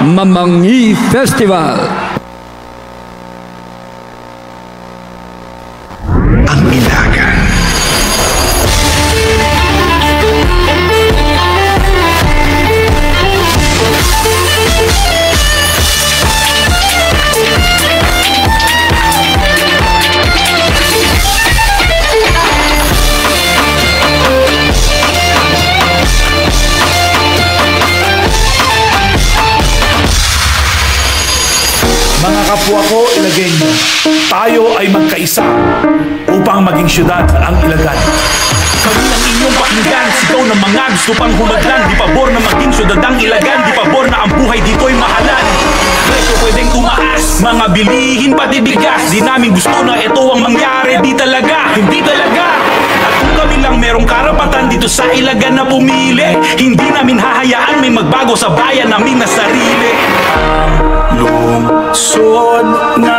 Mamangi Festival. Ang Ilagan. Mga kapwa ko, Ilagueño, tayo ay magkaisa upang maging syudad ang Ilagan. Kami ang inyong pakinggan, sigaw ng mga gusto pang humadlan. Di pabor na maging syudad ang Ilagan, di pabor na ang buhay dito'y mahalan. Presyo pwedeng tumaas, mga bilihin pati bigas. Di namin gusto na ito ang mangyari, di talaga, hindi talaga. At kung kami lang merong karapatan dito sa Ilagan na pumili, hindi namin hahayaan may magbago sa bayan namin na sarili. Lungsod na